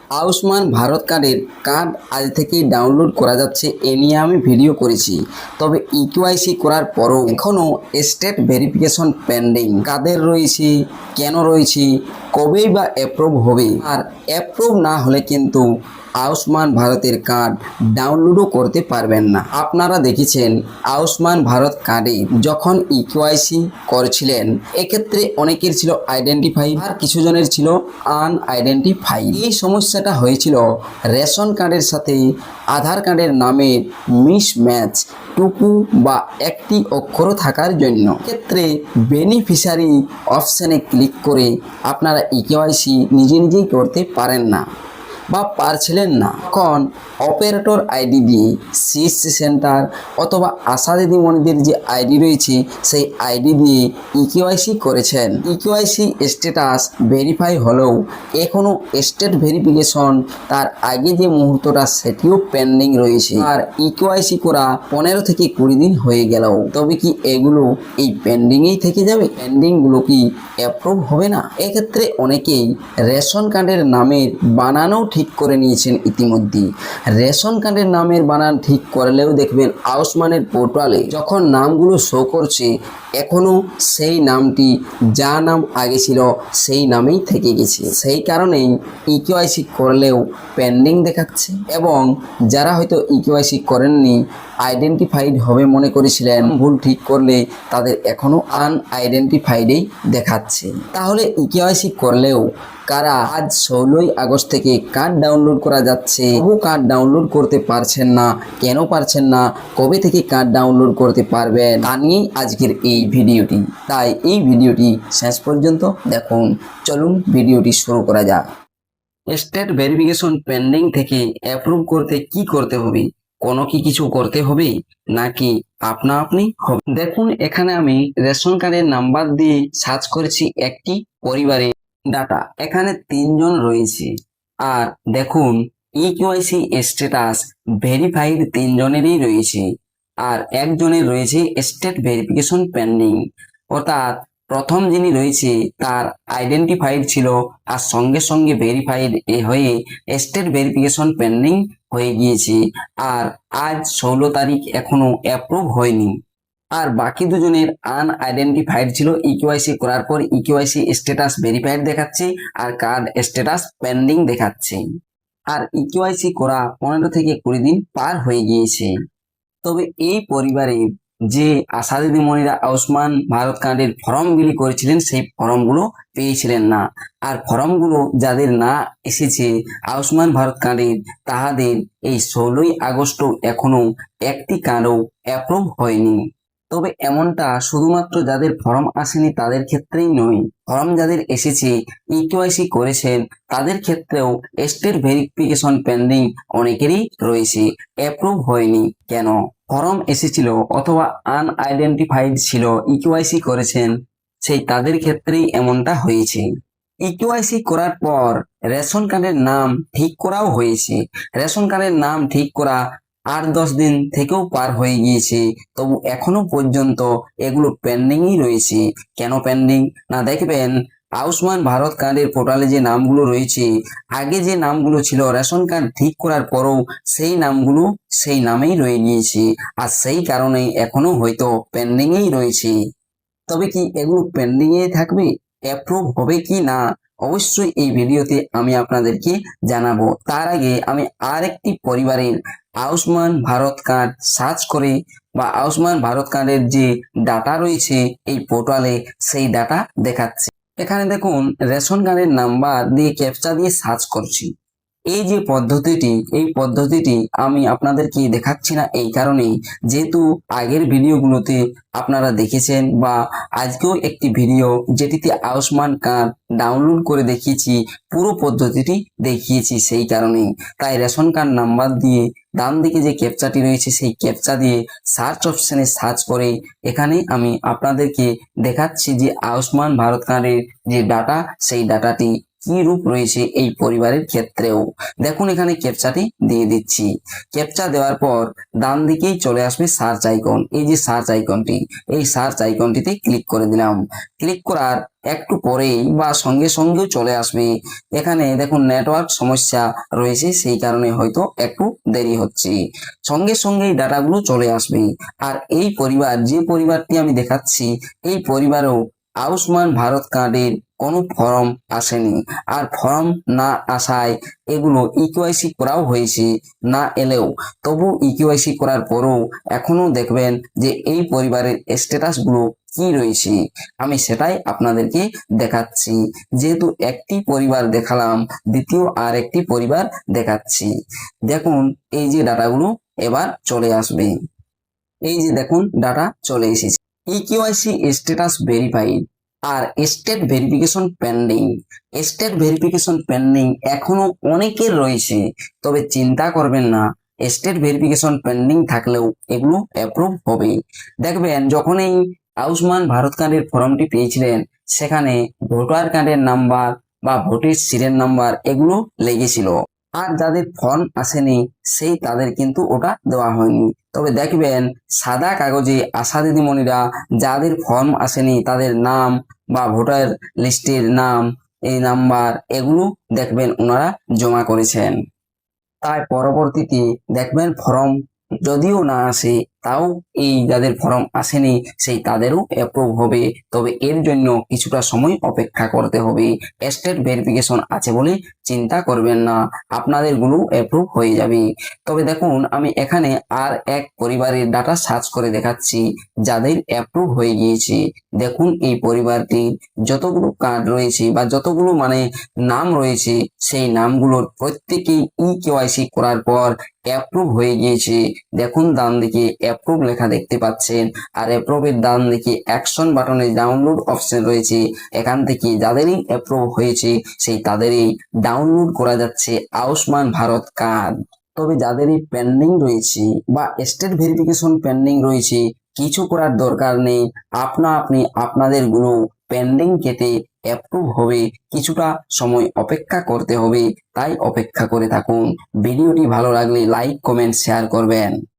আয়ুষ্মান ভারত কার্ডের কার্ড আজ থেকেই ডাউনলোড করা যাচ্ছে, এ নিয়ে আমি ভিডিও করেছি। তবে ইকিউআইসি করার পরও এখনও স্টেট ভেরিফিকেশন পেন্ডিং। কাদের রয়েছে, কেন রয়েছে, কবেই বা অ্যাপ্রুভ হবে, আর অ্যাপ্রুভ না হলে কিন্তু আয়ুষ্মান ভারতের কার্ড ডাউনলোডও করতে পারবেন না। আপনারা দেখেছেন আয়ুষ্মান ভারত কার্ডে যখন ইকিউআইসি করছিলেন, এক্ষেত্রে অনেকের ছিল আইডেন্টিফাই আর কিছু জনের ছিল আনআইডেন্টিফাই। এই সমস্যাটা হয়েছিল রেশন কার্ডের সাথে আধার কার্ডের নামের মিসম্যাচ টুকু বা একটি অক্ষর থাকার জন্য। ক্ষেত্রে বেনিফিশিয়ারি অপশানে ক্লিক করে আপনারা ইকিউআইসি নিজে নিজেই করতে পারেন না বা পারছিলেন না। এখন অপারেটর আইডি দিয়ে সিএসসি সেন্টার অথবা আশা দিদিমণিদের যে আইডি রয়েছে সেই আইডি দিয়ে ইকিউআইসি করেছেন। ইকিউআইসি স্ট্যাটাস ভেরিফাই হলেও এখনও স্টেট ভেরিফিকেশন তার আগে যে মুহূর্তটা সেটিও পেন্ডিং রয়েছে। আর ইকিউআইসি করা 15 থেকে 20 দিন হয়ে গেল, তবে কি এগুলো এই পেন্ডিংয়েই থেকে যাবে? পেন্ডিংগুলো কি অ্যাপ্রুভ হবে না? এক্ষেত্রে অনেকেই রেশন কার্ডের নামের বানানও ঠিক করে নিয়েছেন ইতিমধ্যে। রেশন কার্ডের নামের বানান ঠিক করলেও দেখবেন আয়ুষ্মানের পোর্টালে যখন নামগুলো শো করছে এখনও সেই নামটি যা নাম আগে ছিল সেই নামেই থেকে গেছে। সেই কারণেই ইকিউআইসি করলেও পেন্ডিং দেখাচ্ছে, এবং যারা হয়তো ইকিউআইসি করেননি, আইডেন্টিফাইড হবে মনে করেছিলেন, ভুল ঠিক করলে তাদের এখনও আনআইডেন্টিফাইডেই দেখাচ্ছে। তাহলে ইকিউআইসি করলেও কারা আজ 16ই আগস্ট থেকে কার্ড ডাউনলোড করা যাচ্ছে, বহু কার্ড ডাউনলোড করতে পারছেন না, কেন পারছেন না, কবে থেকে কার্ড ডাউনলোড করতে পারবেন, তা নিয়েই আজকের এই ভিডিওটি। তাই এই ভিডিওটি শেষ পর্যন্ত দেখুন। চলুন ভিডিওটি শুরু করা যাক। স্টেট ভেরিফিকেশন পেন্ডিং থেকে অ্যাপ্রুভ করতে কি করতে হবে? কোনো কি কিছু করতে হবে নাকি আপনা আপনি হবে? দেখুন, এখানে আমি রেশন কার্ডের নাম্বার দিয়ে সার্চ করেছি একটি পরিবারে ডাটা। এখানে 3 জন রয়েছে, আর দেখুন ইকিউআইসি স্ট্যাটাস ভেরিফাইড 3 জনেরই রয়েছে, আর একজনের রয়েছে স্টেট ভেরিফিকেশন পেন্ডিং। অর্থাৎ প্রথম যিনি রয়েছে তার আইডেন্টিফাইড ছিল, আর সঙ্গে সঙ্গে ভেরিফাইড হয়ে স্টেট ভেরিফিকেশন পেন্ডিং হয়ে গিয়েছে, আর আজ 16 তারিখ এখনো অ্যাপ্রুভ হয়নি। আর বাকি দুজনের আনআইডেন্টিফাইড ছিল, ইকিউআইসি করার পর ইকিউআইসি স্ট্যাটাস ভেরিফাইড দেখাচ্ছে আর কার্ড স্ট্যাটাস পেন্ডিং দেখাচ্ছে। আর ইকিউআইসি করা 15 থেকে 20 দিন পার হয়ে গিয়েছে। তবে এই পরিবারে যে আশা দিদিমণিরা আয়ুষ্মান ভারত কার্ডের ফর্ম বিলি করেছিলেন সেই ফর্মগুলো পেয়েছিলেন না, আর ফর্মগুলো যাদের না এসেছে আয়ুষ্মান ভারত কার্ডের, তাহাদের এই 16ই আগস্ট এখনো একটি কার্ডও অ্যাপ্রুভ হয়নি। তবে এমনটা শুধুমাত্র যাদের ফর্ম আসেনি তাদের ক্ষেত্রেই নয়, ফর্ম যাদের এসেছে, ইকিউআইসি করেছেন, তাদের ক্ষেত্রেও স্টেট ভেরিফিকেশন পেন্ডিং অনেকেরই রয়েছে, অ্যাপ্রুভ হয়নি। কেন? ফর্ম এসেছিল অথবা আনআইডেন্টিফাইড ছিল, ইকিউআইসি করেছেন, সেই তাদের ক্ষেত্রেই এমনটা হয়েছে। ইকিউআইসি করার পর রেশন কার্ডের নাম ঠিক করাও হয়েছে। রেশন কার্ডের নাম ঠিক করা 8-10 দিন থেকেও পার হয়ে গিয়েছে, তবু এখনো পর্যন্ত এগুলো পেন্ডিংই রয়েছে। কেন পেন্ডিং? না, দেখবেন আয়ুষ্মান ভারত কার্ডের পোর্টালে যে নামগুলো রয়েছে, আগে যে নামগুলো ছিল রেশন কার্ড ঠিক করার পরেও সেই নামগুলো সেই নামেই রয়ে গিয়েছে, আর সেই কারণেই এখনো হয়তো পেন্ডিংয়েই রয়েছে। তবে কি এগুলো পেন্ডিংয়ে থাকবে? অ্যাপ্রুভ হবে কি না অবশ্যই এই ভিডিওতে আমি আপনাদেরকে জানাবো। তার আগে আমি আরেকটি পরিবারের আয়ুষ্মান ভারত কার্ড সার্চ করে বা আয়ুষ্মান ভারত কার্ডের যে ডাটা রয়েছে এই পোর্টালে সেই ডাটা দেখাচ্ছি। এখানে দেখুন রেশন কার্ডের নাম্বার দিয়ে ক্যাপচা দিয়ে সার্চ করছি। এই যে পদ্ধতিটি, এই পদ্ধতিটি আমি আপনাদেরকে দেখাচ্ছি না এই কারণেই, যেহেতু আগের ভিডিওগুলোতে আপনারা দেখেছেন বা আজকেও একটি ভিডিও যেটিতে আয়ুষ্মান কার্ড ডাউনলোড করে দেখিয়েছি, পুরো পদ্ধতিটি দেখিয়েছি, সেই কারণেই। তাই রেশন কার্ড নাম্বার দিয়ে ডান দিকে যে ক্যাপচাটি রয়েছে সেই ক্যাপচা দিয়ে সার্চ অপশনে সার্চ করে এখানে আমি আপনাদেরকে দেখাচ্ছি যে আয়ুষ্মান ভারত কার্ডের যে ডাটা সেই ডাটাটি কি রূপ রয়েছে এই পরিবারের ক্ষেত্রেও। দেখুন এখানে ক্যাপচাটি দিয়ে দিচ্ছি। ক্যাপচা দেওয়ার পর ডান দিকেই চলে আসবে সার্চ আইকন। এই যে সার্চ আইকনটি, এই সার্চ আইকনটিতে ক্লিক করে দিলাম। ক্লিক করার একটু পরেই বা সঙ্গে সঙ্গেও চলে আসবে। এখানে দেখুন নেটওয়ার্ক সমস্যা রয়েছে, সেই কারণে হয়তো একটু দেরি হচ্ছে। সঙ্গে সঙ্গেই ডাটাগুলো চলে আসবে। আর এই পরিবার, যে পরিবারটি আমি দেখাচ্ছি, এই পরিবারেও আয়ুষ্মান ভারত কার্ডের কোনো ফর্ম আসেনি। আর ফর্ম না আসায় এগুলো ইকেওয়াইসি করাও হয়েছে, না এলেও তবু ইকেওয়াইসি করার পরেও এখনো দেখবেন যে এই পরিবারের স্ট্যাটাসগুলো কি রয়েছে। আমি সেটাই আপনাদেরকে দেখাচ্ছি। যেহেতু একটি পরিবার দেখালাম, দ্বিতীয় আর একটি পরিবার দেখাচ্ছি। দেখুন এই যে ডাটাগুলো এবার চলে আসবে। এই যে দেখুন ডাটা চলে এসেছে। ইকেওয়াইসি স্ট্যাটাস ভেরিফাইড আর state verification pending. State verification pending এখনো অনেকের রয়েছে, তবে চিন্তা করবেন না, স্টেট ভেরিফিকেশন পেন্ডিং থাকলেও এগুলো অ্যাপ্রুভ হবে। দেখবেন যখন এই আয়ুষ্মান ভারত কার্ডের ফর্মটি পেয়েছিলেন, সেখানে ভোটার কার্ডের নাম্বার বা ভোটের সিরিয়াল নাম্বার এগুলো লেগেছিল। আর যাদের ফর্ম আসেনি সেই তাদের কিন্তু ওটা দেওয়া হয়নি। তবে দেখবেন সাদা কাগজে আশা দিদিমণিরা যাদের ফর্ম আসেনি তাদের নাম বা ভোটার লিস্টের নাম, এই নাম্বার এগুলো দেখবেন ওনারা জমা করেছেন। তাই পরবর্তীতে দেখবেন ফর্ম যদিও না আসে, তাও এই যাদের ফর্ম আসেনি সেই তাদেরও অ্যাপ্রুভ হবে। তবে এর জন্য কিছুটা সময় অপেক্ষা করতে হবে। স্টেট ভেরিফিকেশন আছে বলে চিন্তা করবেন না, আপনাদের গুলো অ্যাপ্রুভ হয়ে যাবে। তবে দেখুন আমি এখানে আর এক পরিবারের ডাটা সার্চ করে দেখাচ্ছি যাদের অ্যাপ্রুভ হয়ে গিয়েছে। দেখুন এই পরিবারটির যতগুলো কার্ড রয়েছে বা যতগুলো নাম রয়েছে, সেই নামগুলোর প্রত্যেকেই ইকেওয়াইসি করার পর অ্যাপ্রুভ হয়ে গিয়েছে। দেখুন ডান দিকে অ্যাপ্রুভ লেখা দেখতে পাচ্ছেন, আর অ্যাপ্রুভের ডান দিকে অ্যাকশন বাটনে ডাউনলোড অপশন রয়েছে। এখান থেকে যাদেরই অ্যাপ্রুভ হয়েছে সেই তাদেরই ডাউনলোড করা যাচ্ছে আয়ুষ্মান ভারত কার্ড। তবে যাদেরই পেন্ডিং রয়েছে বা স্টেট ভেরিফিকেশন পেন্ডিং রয়েছে, কিছু করার দরকার নেই। আপনি আপনাদের গুলো পেন্ডিং কেটে অ্যাপ্রুভ হবে, কিছুটা সময় অপেক্ষা করতে হবে। তাই অপেক্ষা করে থাকুন। ভিডিওটি ভালো লাগলে লাইক, কমেন্ট, শেয়ার করবেন।